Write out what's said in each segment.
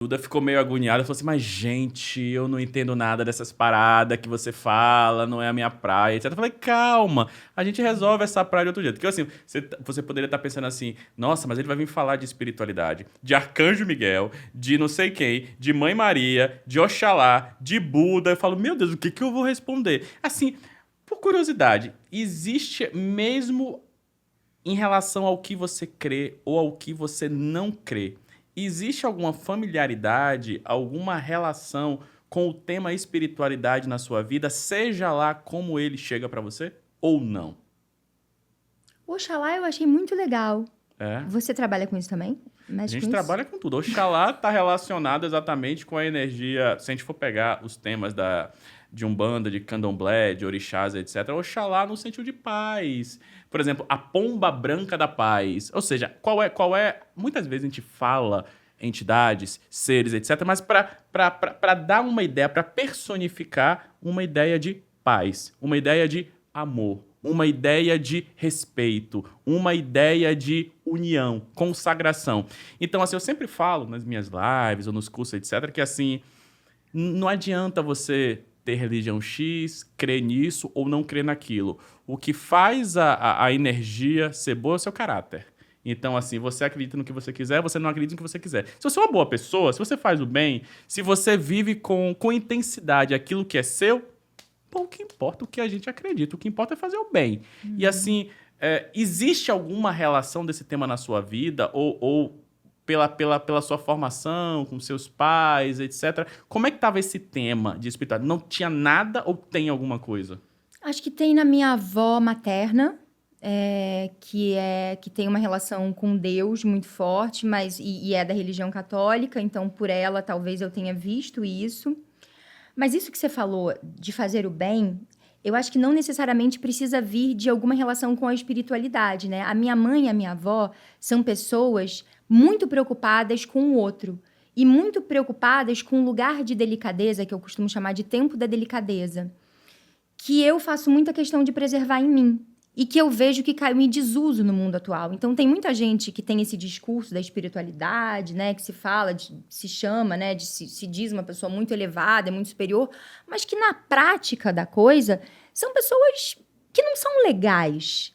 Duda ficou meio agoniada, falou assim, mas gente, eu não entendo nada dessas paradas que você fala, não é a minha praia, etc. Eu falei, calma, a gente resolve essa praia de outro jeito. Porque assim, você poderia estar pensando assim, nossa, mas ele vai vir falar de espiritualidade, de Arcanjo Miguel, de não sei quem, de Mãe Maria, de Oxalá, de Buda. Eu falo, meu Deus, o que que eu vou responder? Assim, por curiosidade, existe mesmo em relação ao que você crê ou ao que você não crê, existe alguma familiaridade, alguma relação com o tema espiritualidade na sua vida, seja lá como ele chega pra você ou não? Oxalá eu achei muito legal. É. Você trabalha com isso também? A Mexe gente com isso? trabalha com tudo. Oxalá está relacionado exatamente com a energia. Se a gente for pegar os temas de Umbanda, de Candomblé, de Orixás, etc., Oxalá no sentido de paz. Por exemplo, a pomba branca da paz. Ou seja, qual é. Muitas vezes a gente fala entidades, seres, etc., mas para dar uma ideia, para personificar uma ideia de paz, uma ideia de amor, uma ideia de respeito, uma ideia de união, consagração. Então, assim, eu sempre falo nas minhas lives ou nos cursos, etc., que assim, não adianta você ter religião X, crer nisso ou não crer naquilo. O que faz a energia ser boa é o seu caráter. Então, assim, você acredita no que você quiser, você não acredita no que você quiser. Se você é uma boa pessoa, se você faz o bem, se você vive com intensidade aquilo que é seu, pouco importa o que a gente acredita, o que importa é fazer o bem. E assim, existe alguma relação desse tema na sua vida, ou pela sua formação, com seus pais, etc. Como é que estava esse tema de espiritualidade? Não tinha nada ou tem alguma coisa? Acho que tem na minha avó materna, que tem uma relação com Deus muito forte, mas e é da religião católica, então por ela talvez eu tenha visto isso. Mas isso que você falou de fazer o bem, eu acho que não necessariamente precisa vir de alguma relação com a espiritualidade, né? A minha mãe e a minha avó são pessoas muito preocupadas com o outro e muito preocupadas com o lugar de delicadeza, que eu costumo chamar de tempo da delicadeza, que eu faço muita questão de preservar em mim. E que eu vejo que caiu em desuso no mundo atual. Então, tem muita gente que tem esse discurso da espiritualidade, né? Que se fala, se chama, né? Se diz uma pessoa muito elevada, muito superior. Mas que, na prática da coisa, são pessoas que não são legais.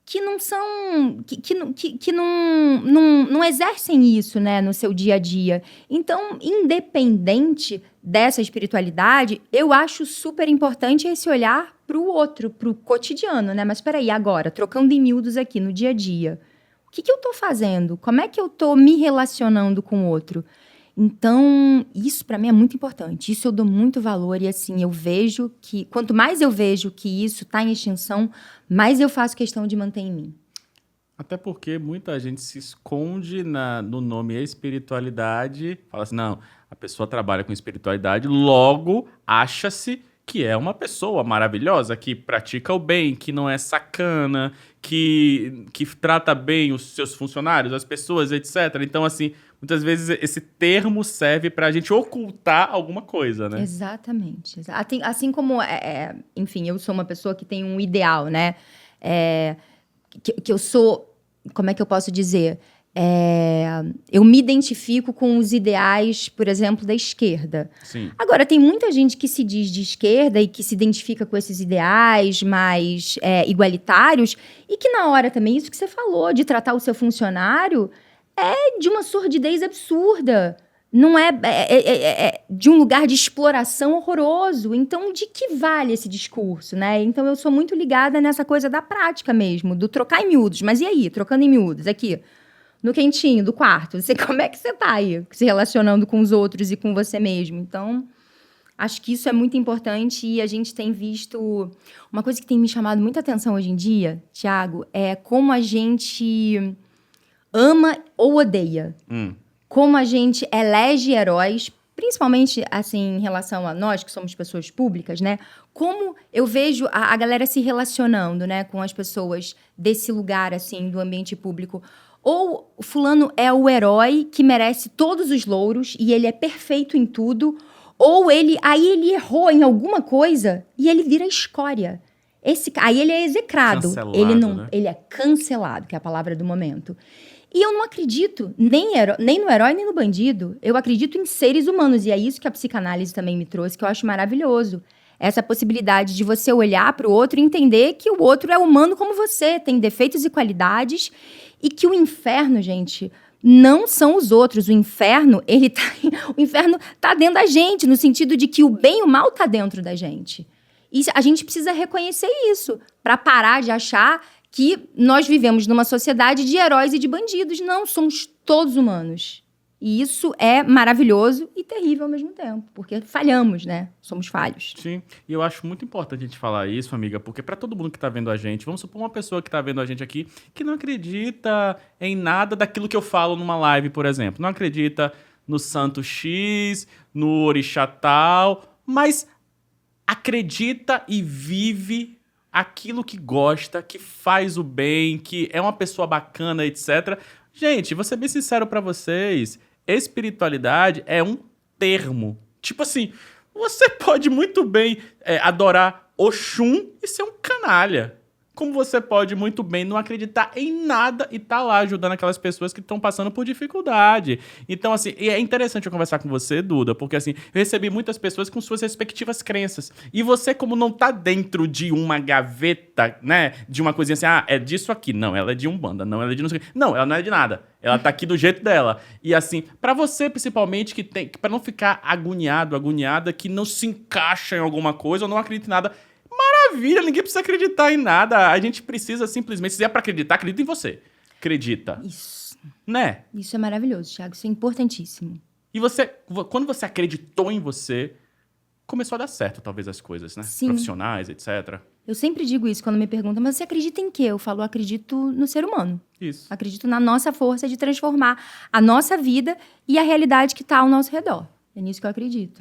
Que não são... Que não exercem isso, né? No seu dia a dia. Então, independente dessa espiritualidade, eu acho super importante esse olhar para o outro, para o cotidiano, né? Mas espera aí, agora, trocando em miúdos aqui no dia a dia, o que eu estou fazendo? Como é que eu estou me relacionando com o outro? Então, isso para mim é muito importante. Isso eu dou muito valor e, assim, eu vejo que... Quanto mais eu vejo que isso está em extinção, mais eu faço questão de manter em mim. Até porque muita gente se esconde no nome espiritualidade, fala assim, não, a pessoa trabalha com espiritualidade, logo acha-se que é uma pessoa maravilhosa, que pratica o bem, que não é sacana, que trata bem os seus funcionários, as pessoas, etc. Então, assim, muitas vezes esse termo serve pra gente ocultar alguma coisa, né? Exatamente. Assim como, enfim, eu sou uma pessoa que tem um ideal, né? Que eu sou, como é que eu posso dizer? Eu me identifico com os ideais, por exemplo, da esquerda. Sim. Agora, tem muita gente que se diz de esquerda e que se identifica com esses ideais mais igualitários e que na hora também, isso que você falou, de tratar o seu funcionário, é de uma sordidez absurda. Não é de um lugar de exploração horroroso. Então, de que vale esse discurso, né? Então, eu sou muito ligada nessa coisa da prática mesmo, do trocar em miúdos. Mas e aí, trocando em miúdos, aqui, no quentinho do quarto, como é que você tá aí, se relacionando com os outros e com você mesmo? Então, acho que isso é muito importante e a gente tem visto... Uma coisa que tem me chamado muita atenção hoje em dia, Thiago, é como a gente ama ou odeia. Como a gente elege heróis, principalmente, assim, em relação a nós, que somos pessoas públicas, né? Como eu vejo a galera se relacionando, né, com as pessoas desse lugar, assim, do ambiente público. Ou o fulano é o herói que merece todos os louros e ele é perfeito em tudo, ou ele errou em alguma coisa e ele vira escória. Aí ele é execrado. Cancelado, né? Ele é cancelado, que é a palavra do momento. E eu não acredito nem no herói, nem no bandido. Eu acredito em seres humanos. E é isso que a psicanálise também me trouxe, que eu acho maravilhoso. Essa possibilidade de você olhar para o outro e entender que o outro é humano como você, tem defeitos e qualidades. E que o inferno, gente, não são os outros. O inferno, o inferno tá dentro da gente, no sentido de que o bem e o mal tá dentro da gente. E a gente precisa reconhecer isso, para parar de achar que nós vivemos numa sociedade de heróis e de bandidos. Não, somos todos humanos. E isso é maravilhoso e terrível ao mesmo tempo, porque falhamos, né? Somos falhos. Sim, e eu acho muito importante a gente falar isso, amiga, porque para todo mundo que tá vendo a gente, vamos supor uma pessoa que tá vendo a gente aqui que não acredita em nada daquilo que eu falo numa live, por exemplo. Não acredita no santo X, no orixá tal, mas acredita e vive aquilo que gosta, que faz o bem, que é uma pessoa bacana, etc. Gente, vou ser bem sincero pra vocês, espiritualidade é um termo. Tipo assim, você pode muito bem adorar Oxum e ser um canalha. Como você pode muito bem não acreditar em nada e tá lá ajudando aquelas pessoas que estão passando por dificuldade. Então, assim, e é interessante eu conversar com você, Duda, porque, assim, eu recebi muitas pessoas com suas respectivas crenças. E você, como não tá dentro de uma gaveta, né, de uma coisinha assim, é disso aqui. Não, ela é de Umbanda. Não, ela é de não sei o quê. Não, ela não é de nada. Ela tá aqui do jeito dela. E, assim, pra você, principalmente, pra não ficar agoniada, que não se encaixa em alguma coisa ou não acredita em nada, maravilha, ninguém precisa acreditar em nada. A gente precisa simplesmente, se é pra acreditar, acredita em você. Acredita. Isso. Né? Isso é maravilhoso, Thiago. Isso é importantíssimo. E você, quando você acreditou em você, começou a dar certo, talvez, as coisas, né? Sim. Profissionais, etc. Eu sempre digo isso quando me perguntam, mas você acredita em quê? Eu falo, acredito no ser humano. Isso. Acredito na nossa força de transformar a nossa vida e a realidade que está ao nosso redor. É nisso que eu acredito.